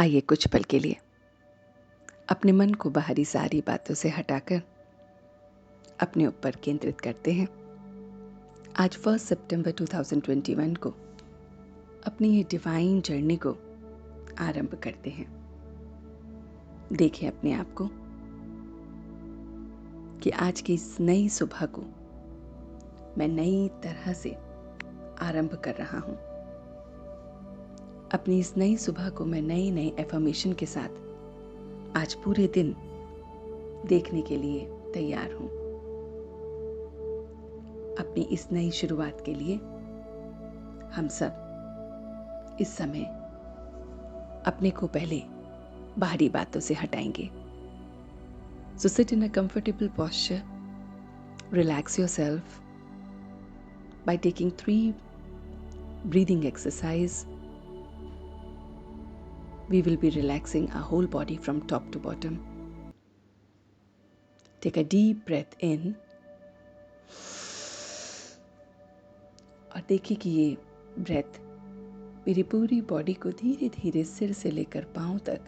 आइए कुछ पल के लिए अपने मन को बाहरी सारी बातों से हटाकर अपने ऊपर केंद्रित करते हैं। आज 1 सितंबर 2021 को अपनी ये डिवाइन जर्नी को आरंभ करते हैं। देखें अपने आप को कि आज की इस नई सुबह को मैं नई तरह से आरंभ कर रहा हूं। अपनी इस नई सुबह को मैं नई नई एफर्मेशन के साथ आज पूरे दिन देखने के लिए तैयार हूं। अपनी इस नई शुरुआत के लिए हम सब इस समय अपने को पहले बाहरी बातों से हटाएंगे। So sit in a comfortable posture. Relax yourself by taking 3 breathing exercise. We will be relaxing our whole body from top to bottom. Take a deep breath in. और देखिए कि ये ब्रेथ मेरी पूरी बॉडी को धीरे धीरे सिर से लेकर पांव तक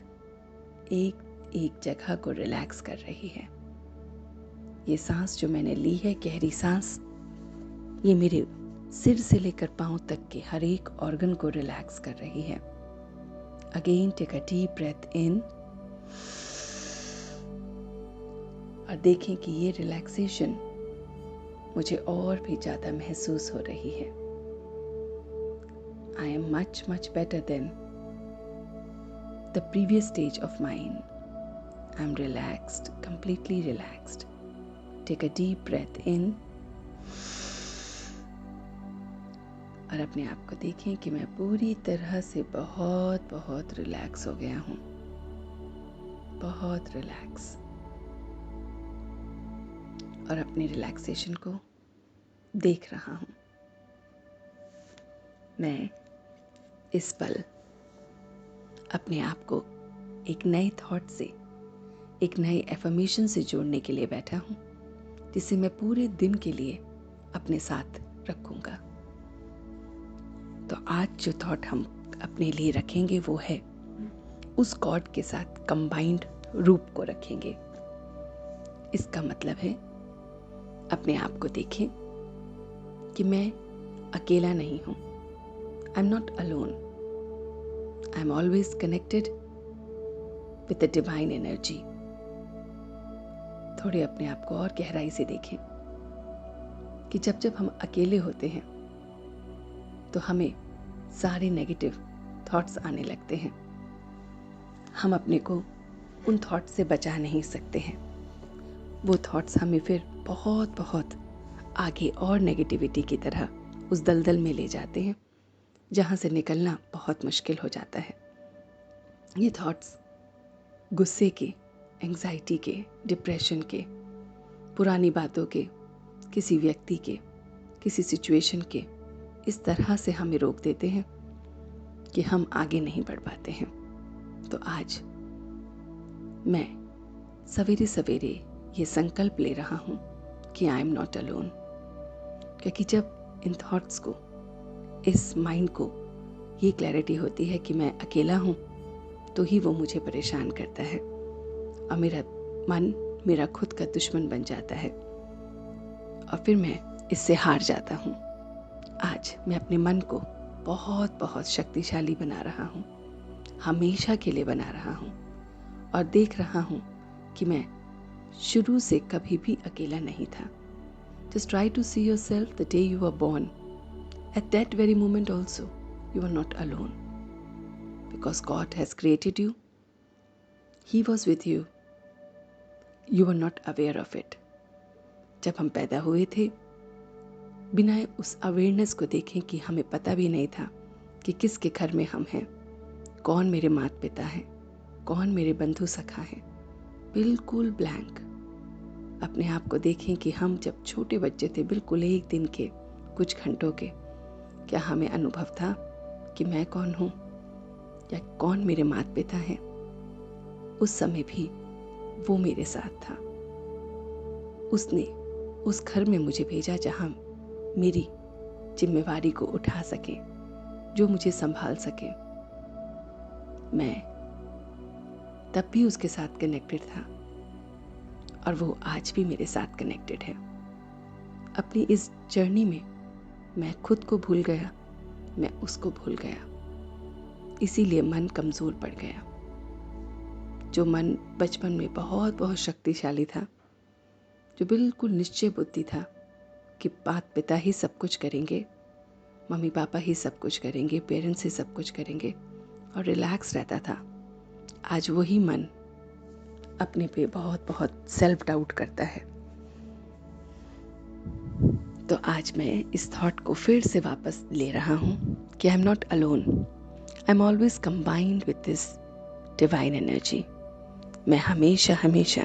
एक एक जगह को रिलैक्स कर रही है। ये सांस जो मैंने ली है, गहरी सांस, ये मेरे सिर से लेकर पांव तक के हर एक ऑर्गन को रिलैक्स कर रही है। Again take a deep breath in और देखें कि ये रिलैक्सेशन मुझे और भी ज्यादा महसूस हो रही है। I am much much better than the previous stage of mind. I am relaxed, completely relaxed. Take a deep breath in और अपने आप को देखें कि मैं पूरी तरह से बहुत बहुत रिलैक्स हो गया हूं। बहुत रिलैक्स। और अपने रिलैक्सेशन को देख रहा हूं। मैं इस पल अपने आप को एक नए थॉट से, एक नए एफर्मेशन से जोड़ने के लिए बैठा हूं, जिसे मैं पूरे दिन के लिए अपने साथ रखूंगा। तो आज जो थॉट हम अपने लिए रखेंगे वो है, उस गॉड के साथ कंबाइंड रूप को रखेंगे। इसका मतलब है अपने आप को देखें कि मैं अकेला नहीं हूं। I am not alone. I am always connected with the divine energy. थोड़े अपने आप को और गहराई से देखें कि जब जब हम अकेले होते हैं तो हमें सारे नेगेटिव थॉट्स आने लगते हैं। हम अपने को उन थॉट्स से बचा नहीं सकते हैं। वो थॉट्स हमें फिर बहुत बहुत आगे और नेगेटिविटी की तरह उस दलदल में ले जाते हैं, जहां से निकलना बहुत मुश्किल हो जाता है। ये थॉट्स गुस्से के, एंग्जाइटी के, डिप्रेशन के, पुरानी बातों के, किसी व्यक्ति के, किसी सिचुएशन के, इस तरह से हमें रोक देते हैं कि हम आगे नहीं बढ़ पाते हैं। तो आज मैं सवेरे सवेरे ये संकल्प ले रहा हूं कि आई एम नॉट अलोन। क्योंकि जब इन थॉट्स को, इस माइंड को ये क्लैरिटी होती है कि मैं अकेला हूं, तो ही वो मुझे परेशान करता है और मेरा मन मेरा खुद का दुश्मन बन जाता है और फिर मैं इससे हार जाता हूं। आज मैं अपने मन को बहुत बहुत शक्तिशाली बना रहा हूं, हमेशा के लिए बना रहा हूं और देख रहा हूं कि मैं शुरू से कभी भी अकेला नहीं था। Just try to see yourself the day you were born. At that very moment also, you are not alone. Because God has created you. He was with you. You were not aware of it. जब हम पैदा हुए थे, बिना उस awareness को देखें कि हमें पता भी नहीं था कि किसके घर में हम हैं, कौन मेरे माता पिता हैं, कौन मेरे बंधु सखा हैं। बिल्कुल ब्लैंक। अपने आप को देखें कि हम जब छोटे बच्चे थे, बिल्कुल एक दिन के, कुछ घंटों के, क्या हमें अनुभव था कि मैं कौन हूं या कौन मेरे माता पिता हैं। उस समय भी वो मेरे साथ था। उसने उस घर में मुझे भेजा जहां मेरी जिम्मेवारी को उठा सके, जो मुझे संभाल सके। मैं तब भी उसके साथ कनेक्टेड था और वो आज भी मेरे साथ कनेक्टेड है। अपनी इस जर्नी में मैं खुद को भूल गया, मैं उसको भूल गया, इसीलिए मन कमज़ोर पड़ गया। जो मन बचपन में बहुत बहुत शक्तिशाली था, जो बिल्कुल निश्चय बुद्धि था कि माता पिता ही सब कुछ करेंगे, मम्मी पापा ही सब कुछ करेंगे, पेरेंट्स ही सब कुछ करेंगे और रिलैक्स रहता था, आज वही मन अपने पे बहुत बहुत सेल्फ डाउट करता है। तो आज मैं इस थॉट को फिर से वापस ले रहा हूँ कि I am not alone, I am always combined with this divine energy. मैं हमेशा हमेशा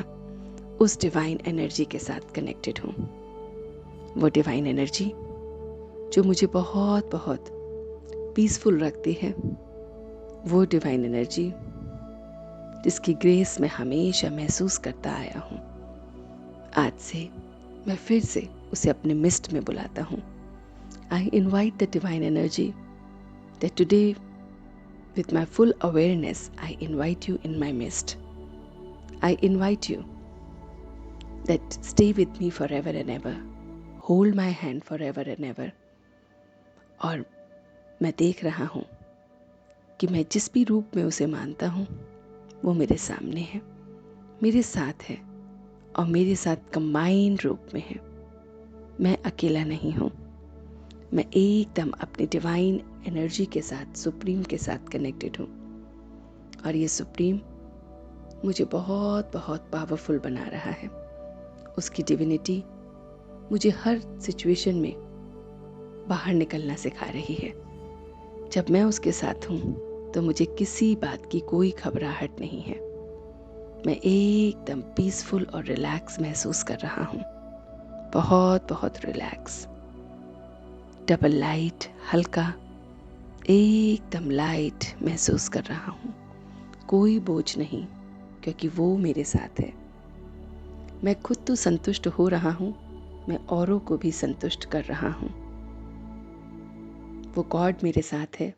उस डिवाइन एनर्जी के साथ कनेक्टेड हूँ। वो डिवाइन एनर्जी जो मुझे बहुत बहुत पीसफुल रखती है, वो डिवाइन एनर्जी जिसकी ग्रेस मैं हमेशा महसूस करता आया हूँ, आज से मैं फिर से उसे अपने मिस्ट में बुलाता हूँ। I invite the divine energy that today with my full awareness I invite you in my midst. I invite you that stay with me forever and ever. Hold my hand forever and ever. और मैं देख रहा हूँ कि मैं जिस भी रूप में उसे मानता हूँ वो मेरे सामने है, मेरे साथ है और मेरे साथ कंबाइंड रूप में है। मैं अकेला नहीं हूँ, मैं एकदम अपनी डिवाइन एनर्जी के साथ, सुप्रीम के साथ कनेक्टेड हूँ और ये सुप्रीम मुझे बहुत बहुत पावरफुल बना रहा है। उसकी डिविनिटी मुझे हर सिचुएशन में बाहर निकलना सिखा रही है। जब मैं उसके साथ हूँ तो मुझे किसी बात की कोई घबराहट नहीं है। मैं एकदम पीसफुल और रिलैक्स महसूस कर रहा हूँ, बहुत बहुत रिलैक्स। डबल लाइट, हल्का, एकदम लाइट महसूस कर रहा हूँ। कोई बोझ नहीं, क्योंकि वो मेरे साथ है। मैं खुद तो संतुष्ट हो रहा हूँ, मैं औरों को भी संतुष्ट कर रहा हूँ। वो गॉड मेरे साथ है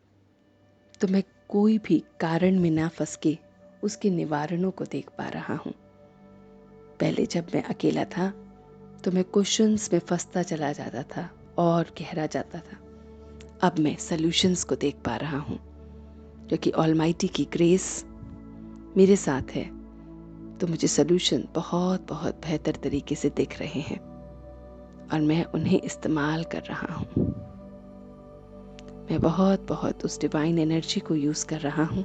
तो मैं कोई भी कारण में ना फंस के उसके निवारणों को देख पा रहा हूँ। पहले जब मैं अकेला था तो मैं क्वेश्चंस में फंसता चला जाता था और गहरा जाता था। अब मैं सॉल्यूशंस को देख पा रहा हूँ, क्योंकि ऑलमाइटी की ग्रेस मेरे साथ है तो मुझे सॉल्यूशन बहुत बहुत बेहतर तरीके से दिख रहे हैं और मैं उन्हें इस्तेमाल कर रहा हूँ। मैं बहुत बहुत उस डिवाइन एनर्जी को यूज़ कर रहा हूँ,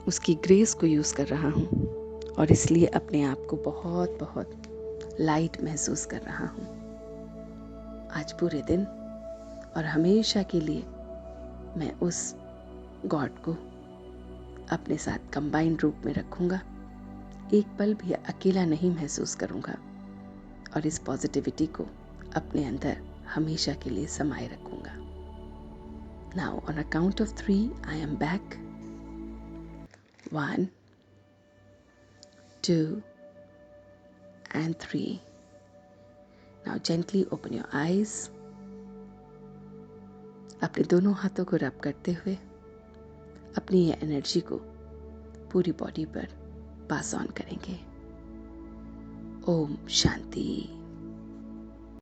उसकी ग्रेस को यूज़ कर रहा हूँ और इसलिए अपने आप को बहुत बहुत लाइट महसूस कर रहा हूँ। आज पूरे दिन और हमेशा के लिए मैं उस गॉड को अपने साथ कंबाइंड रूप में रखूँगा। एक पल भी अकेला नहीं महसूस करूँगा और इस पॉजिटिविटी को अपने अंदर हमेशा के लिए समाये रखूँगा। Now on a count of 3, I am back. 1, 2, and 3. Now gently open your eyes. अपने दोनों हाथों को रब करते हुए अपनी ये एनर्जी को पूरी बॉडी पर पास ऑन करेंगे। ओम शांति।